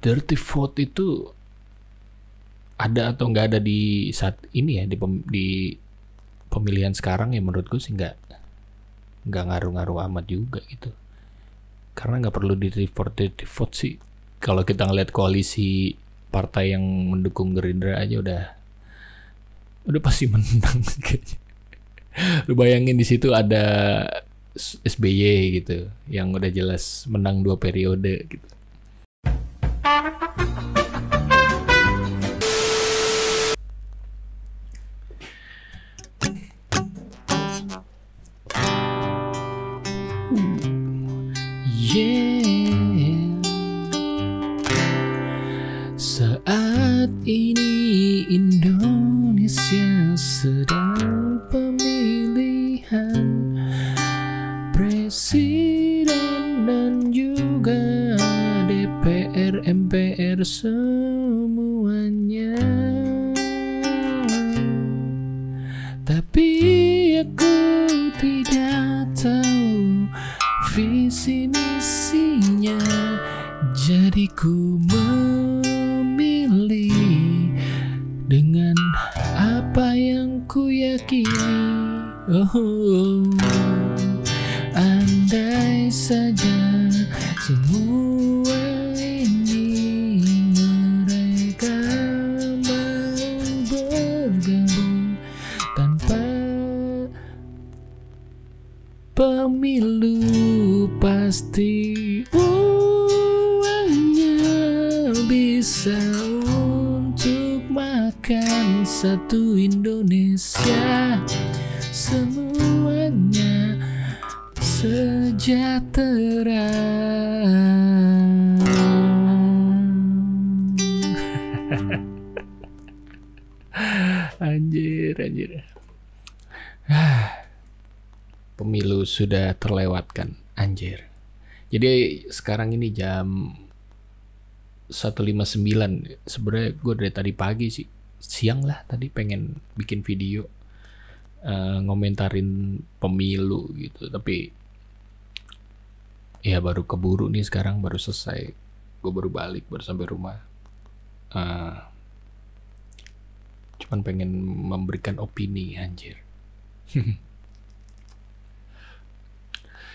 dirty vote itu ada atau nggak ada di saat ini ya, di pemilihan sekarang ya, menurutku sih nggak ngaruh-ngaruh amat juga gitu, karena nggak perlu dirty vote sih. Kalau kita ngeliat koalisi partai yang mendukung Gerindra aja udah pasti menang kayaknya. Lu bayangin di situ ada SBY gitu yang udah jelas menang 2 periode gitu. Yeah. Saat ini Indonesia sedang pemilihan presiden dan juga DPR, MPR semuanya. Tapi aku tidak tahu visi misinya, jadi ku memilih dengan apa yang ku yakini. Oh, andai saja semua ini mereka mau bergabung tanpa pemilu, pasti uangnya bisa untuk makan satu Indonesia, semuanya sejahtera. Anjir. Pemilu sudah terlewatkan, anjir. Jadi sekarang ini jam 1:59. Sebenarnya gue dari tadi pagi sih, siang lah tadi pengen bikin video ngomentarin pemilu gitu, tapi ya baru keburu nih, sekarang baru selesai. Gue baru balik, baru sampai rumah. Cuman pengen memberikan opini, anjir.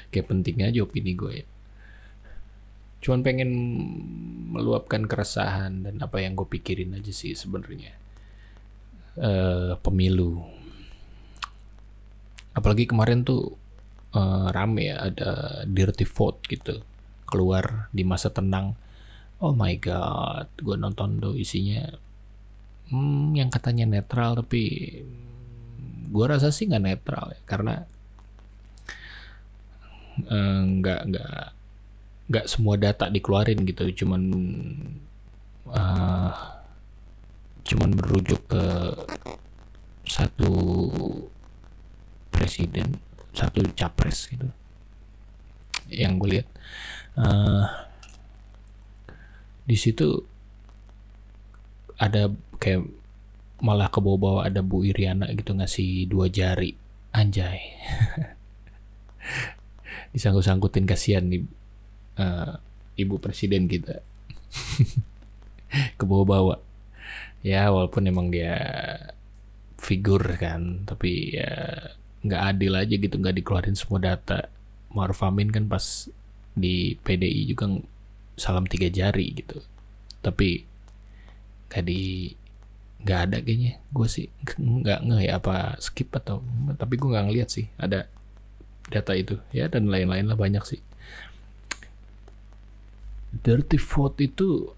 Kayak penting aja opini gue ya. Cuman pengen meluapkan keresahan dan apa yang gue pikirin aja sih sebenarnya. Pemilu. Apalagi kemarin tuh rame ya, ada dirty vote gitu keluar di masa tenang. Oh my god, gue nonton tuh isinya yang katanya netral, tapi gue rasa sih nggak netral ya, karena nggak semua data dikeluarin gitu, cuman merujuk ke satu presiden, satu capres gitu yang gue lihat. Di situ ada kayak malah ke bawah-bawah ada Bu Iriana gitu ngasih 2 jari, anjay. Disangkut-sangkutin, kasihan nih ibu presiden kita. Ke bawah-bawah ya, walaupun emang dia figur kan, tapi ya nggak adil aja gitu, nggak dikeluarin semua data. Ma'ruf Amin kan pas di PDI juga salam 3 jari gitu, tapi nggak ada kayaknya. Gue sih nggak nge ya, apa skip atau, tapi gue nggak ngeliat sih ada data itu ya, dan lain-lain lah, banyak sih. Dirty vote itu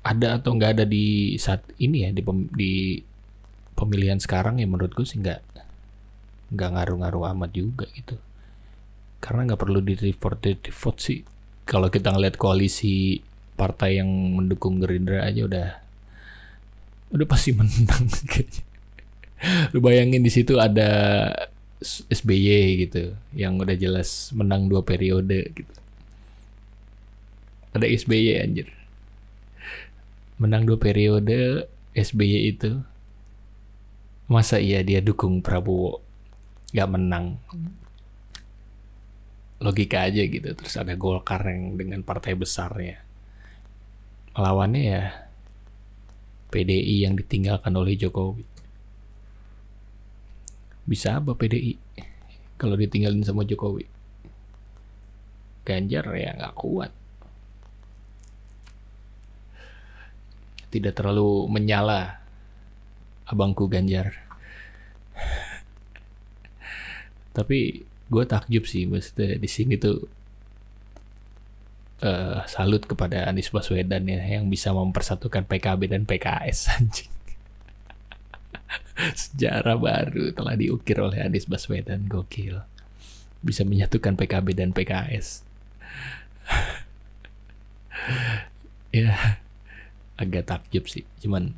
ada atau nggak ada di saat ini ya, di pemilihan sekarang ya, menurutku sih nggak ngaruh-ngaruh amat juga gitu, karena nggak perlu dirty vote sih. Kalau kita ngeliat koalisi partai yang mendukung Gerindra aja udah pasti menang kayaknya. Lu bayangin di situ ada SBY gitu yang udah jelas menang 2 periode gitu. Ada SBY, anjir, menang 2 periode. SBY itu masa iya dia dukung Prabowo gak menang? Logika aja gitu. Terus ada Golkar yang dengan partai besarnya lawannya ya PDI yang ditinggalkan oleh Jokowi. Bisa apa PDI kalau ditinggalin sama Jokowi? Ganjar ya nggak kuat. Tidak terlalu menyala abangku Ganjar. Tapi gue takjub sih, maksudnya di sini tuh salut kepada Anies Baswedan ya, yang bisa mempersatukan PKB dan PKS anjing. Sejarah baru telah diukir oleh Anies Baswedan, gokil. Bisa menyatukan PKB dan PKS. Ya, agak takjub sih. Cuman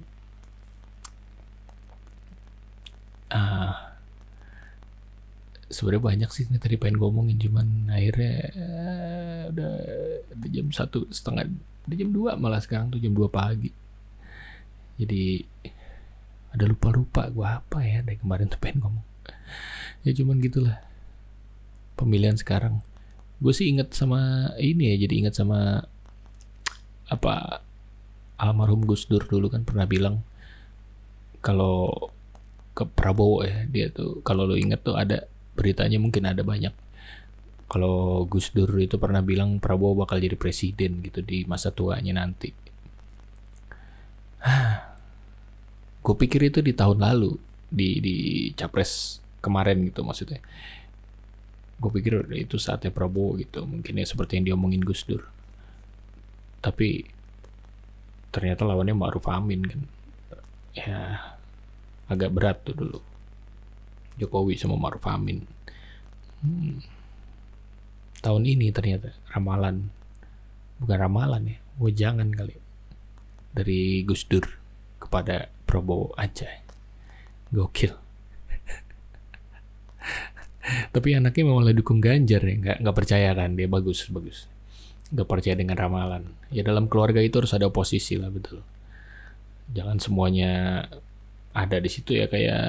sebenarnya banyak sih ini tadi pengen ngomongin, cuman akhirnya udah jam 1:30, udah jam 2 malah, sekarang tuh jam 2 pagi. Jadi ada lupa gue apa ya dari kemarin tuh pengen ngomong. Ya cuman gitulah pemilihan sekarang. Gue sih inget sama ini ya, jadi inget sama apa, almarhum Gus Dur dulu kan pernah bilang kalau ke Prabowo ya, dia tuh kalau lo inget tuh ada beritanya, mungkin ada banyak. Kalau Gus Dur itu pernah bilang Prabowo bakal jadi presiden gitu di masa tuanya nanti. Gue pikir itu di tahun lalu, di Capres kemarin gitu maksudnya. Gue pikir itu saatnya Prabowo gitu, mungkin ya seperti yang diomongin Gus Dur. Tapi ternyata lawannya Ma'ruf Amin kan. Ya agak berat tuh dulu, Jokowi sama Ma'ruf Amin. Tahun ini ternyata ramalan, bukan ramalan ya, wejangan kali, dari Gus Dur kepada Prabowo aja. Gokil. Tapi anaknya malah dukung Ganjar ya, nggak percaya kan dia, bagus. Nggak percaya dengan ramalan. Ya dalam keluarga itu harus ada oposisi lah, betul. Jangan semuanya ada di situ ya, kayak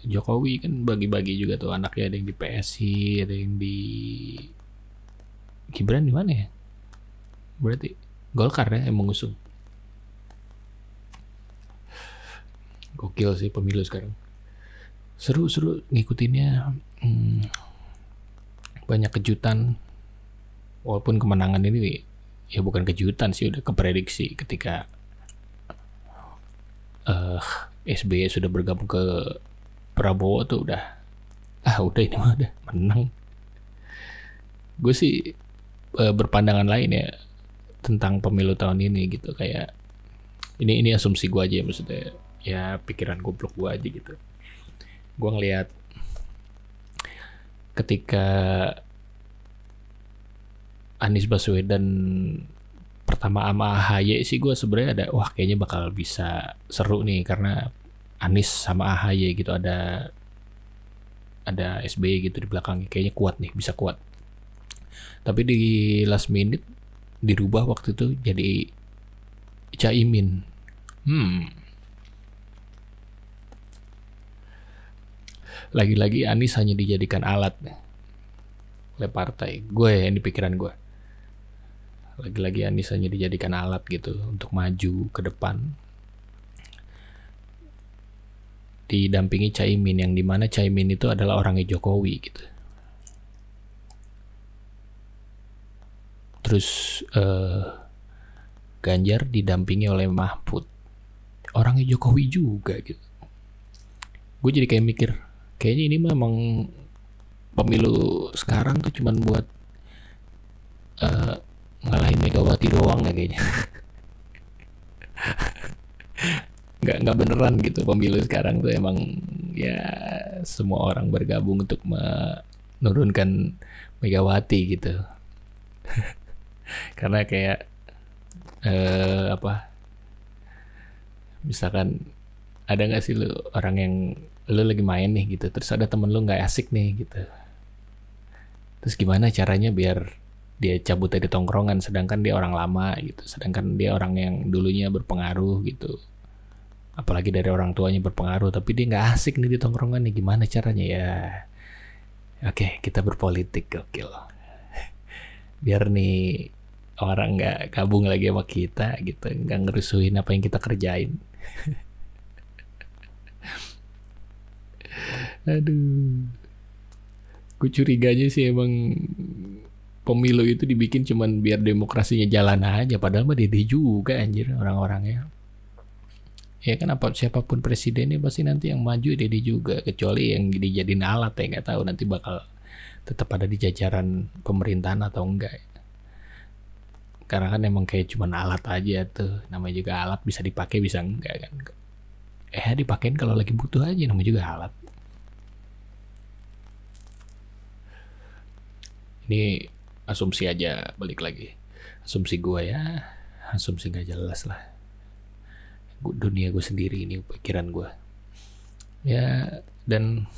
Jokowi kan bagi-bagi juga tuh anaknya, ada yang di PSI, ada yang di Gibran di mana ya? Berarti Golkar ya yang mengusung. Gokil sih pemilu sekarang. Seru ngikutinnya. Banyak kejutan. Walaupun kemenangan ini ya bukan kejutan sih, udah keprediksi ketika SBY sudah bergabung ke Prabowo tuh udah ini mah udah menang. Gue sih berpandangan lain ya tentang pemilu tahun ini gitu, kayak ini asumsi gue aja ya, maksudnya ya pikiran goblok gue aja gitu. Gue ngelihat ketika Anies Baswedan pertama sama AHY sih, gue sebenarnya ada kayaknya bakal bisa seru nih, karena Anies sama AHY gitu, ada SBY gitu di belakangnya, kayaknya kuat nih, bisa kuat. Tapi di last minute dirubah waktu itu jadi Caimin. Lagi-lagi Anies hanya dijadikan alat oleh partai. Gue ya, ini pikiran gue. Lagi-lagi Anies hanya dijadikan alat gitu untuk maju ke depan, didampingi Caimin, yang dimana Caimin itu adalah orangnya Jokowi gitu. Terus Ganjar didampingi oleh Mahfud, orangnya Jokowi juga gitu. Gue jadi kayak mikir, kayaknya ini memang pemilu sekarang tuh cuman buat ngalahin Megawati doang ya kayaknya. nggak beneran gitu pemilu sekarang tuh, emang ya semua orang bergabung untuk menurunkan Megawati gitu. Karena kayak misalkan ada nggak sih lu orang yang lu lagi main nih gitu, terus ada temen lu nggak asik nih gitu, terus gimana caranya biar dia cabut dari tongkrongan, sedangkan dia orang lama gitu, sedangkan dia orang yang dulunya berpengaruh gitu, apalagi dari orang tuanya berpengaruh, tapi dia nggak asik nih di tongkrongan nih, gimana caranya ya? Oke, kita berpolitik, gokil. Biar nih orang nggak gabung lagi sama kita gitu, nggak ngerusuhin apa yang kita kerjain. Aduh, gue curiganya sih emang pemilu itu dibikin cuman biar demokrasinya jalan aja, padahal mah dede juga anjir orang-orangnya. Ya kan apa siapapun presidennya pasti nanti yang maju dede juga, kecuali yang dijadiin alat ya, nggak tahu nanti bakal tetap ada di jajaran pemerintahan atau enggak. Karena kan emang kayak cuman alat aja tuh, namanya juga alat, bisa dipakai bisa enggak kan. Dipakein kalau lagi butuh aja, namanya juga alat. Ini asumsi aja, balik lagi. Asumsi gue ya, asumsi gak jelas lah. Dunia gue sendiri ini, pikiran gue. Ya, dan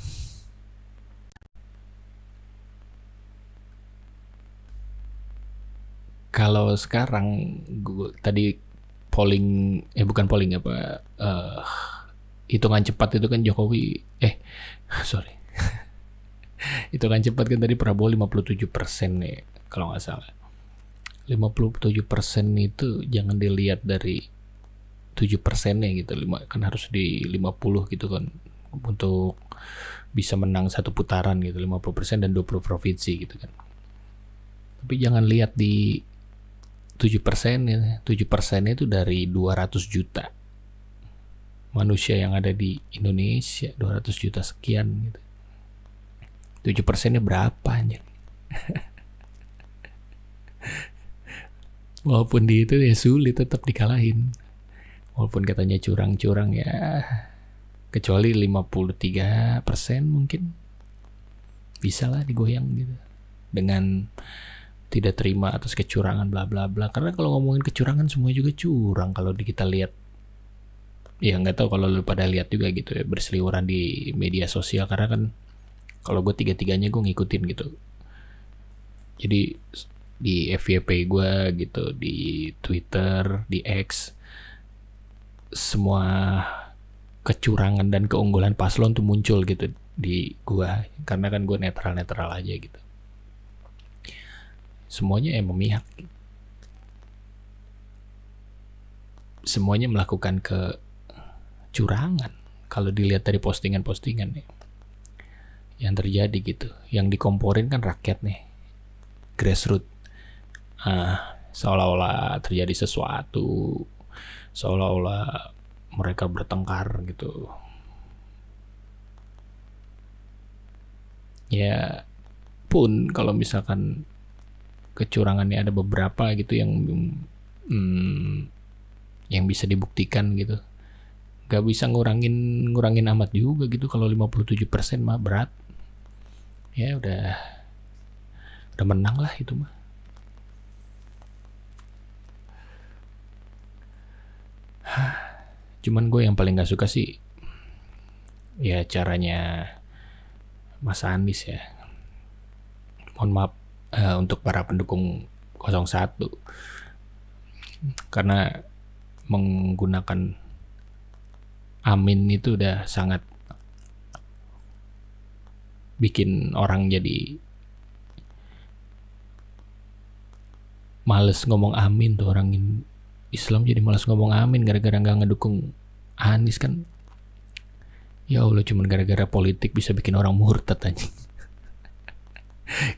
kalau sekarang gue tadi polling, bukan polling apa, hitungan cepat itu kan Jokowi, sorry, hitungan cepat kan tadi Prabowo 57% nih kalau nggak salah. 57% itu jangan dilihat dari 7%-nya gitu, kan harus di 50 gitu kan untuk bisa menang satu putaran gitu, 50% dan 20 provinsi gitu kan. Tapi jangan lihat di 7%, ya. 7% itu dari 200 juta manusia yang ada di Indonesia, 200 juta sekian gitu. 7%-nya berapa anjir? Walaupun di itu ya sulit tetap dikalahin. Walaupun katanya curang-curang ya, kecuali 53% mungkin bisa lah digoyang gitu dengan tidak terima atas kecurangan bla bla bla. Karena kalau ngomongin kecurangan semua juga curang kalau kita lihat. Ya nggak tahu kalau lu pada lihat juga gitu ya, berseliweran di media sosial, karena kan kalau gue tiga-tiganya gue ngikutin gitu. Jadi di FYP gue gitu, di Twitter, di X, semua kecurangan dan keunggulan paslon tuh muncul gitu di gue, karena kan gue netral aja gitu. Semuanya memihak, semuanya melakukan kecurangan kalau dilihat dari postingan-postingan nih yang terjadi gitu. Yang dikomporin kan rakyat nih, grassroots. Seolah-olah terjadi sesuatu, seolah-olah mereka bertengkar gitu. Ya pun kalau misalkan kecurangannya ada beberapa gitu yang bisa dibuktikan gitu, gak bisa ngurangin amat juga gitu. Kalau 57% mah berat ya, udah menang lah itu mah. Cuman gue yang paling gak suka sih ya caranya Mas Anies ya. Mohon maaf untuk para pendukung 01, karena menggunakan amin itu udah sangat bikin orang jadi males ngomong amin tuh. Orang Islam jadi males ngomong amin gara-gara gak ngedukung Anies kan. Ya Allah, cuman gara-gara politik bisa bikin orang murtad aja.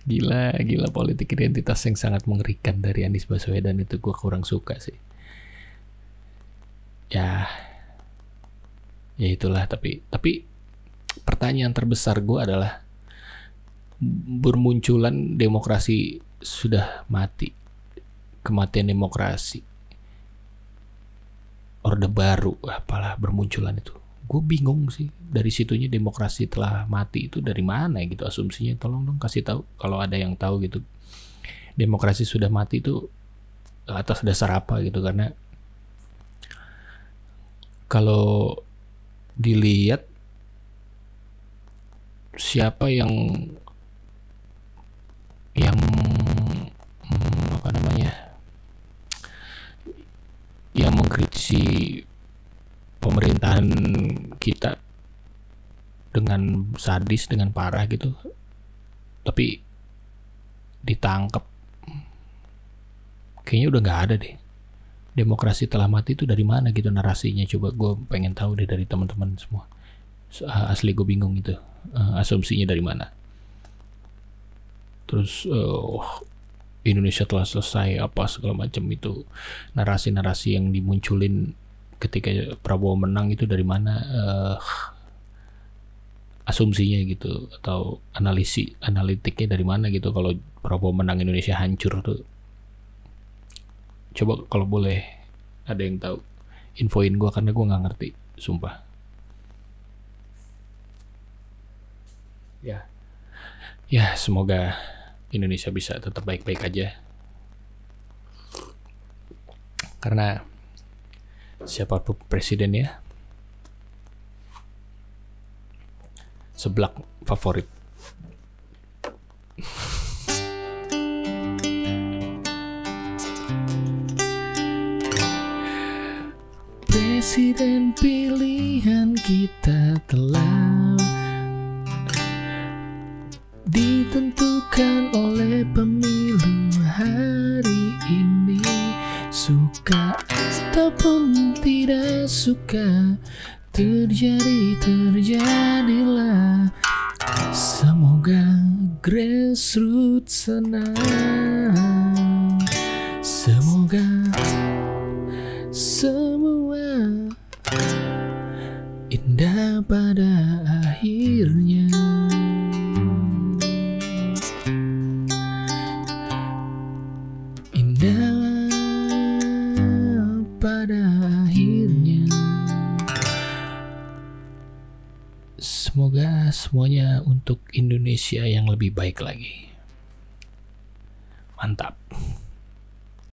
Gila politik identitas yang sangat mengerikan dari Anies Baswedan itu gue kurang suka sih. Ya itulah. Tapi pertanyaan terbesar gue adalah, bermunculan demokrasi sudah mati, kematian demokrasi, orde baru apalah bermunculan itu. Gue bingung sih, dari situnya demokrasi telah mati itu dari mana gitu asumsinya. Tolong dong kasih tahu kalau ada yang tahu gitu, demokrasi sudah mati itu atas dasar apa gitu. Karena kalau dilihat siapa yang apa namanya, yang mengkritisi pemerintahan kita dengan sadis, dengan parah gitu, tapi ditangkap kayaknya udah nggak ada deh. Demokrasi telah mati itu dari mana gitu narasinya? Coba gue pengen tahu deh dari teman-teman semua. Asli gue bingung itu, asumsinya dari mana. Terus Indonesia telah selesai apa segala macam, itu narasi-narasi yang dimunculin ketika Prabowo menang itu dari mana, asumsinya gitu, atau analitiknya dari mana gitu kalau Prabowo menang Indonesia hancur tuh. Coba kalau boleh ada yang tahu, infoin gue karena gue nggak ngerti, sumpah. Ya semoga Indonesia bisa tetap baik-baik aja. Karena siapapun presidennya, seblak favorit. Presiden pilihan kita telah ditentukan oleh pemilu hari ini. Suka ataupun tidak suka, terjadilah. Semoga grassroots senang. Semoga semua indah pada akhirnya. Pada akhirnya, semoga semuanya untuk Indonesia yang lebih baik lagi. Mantap.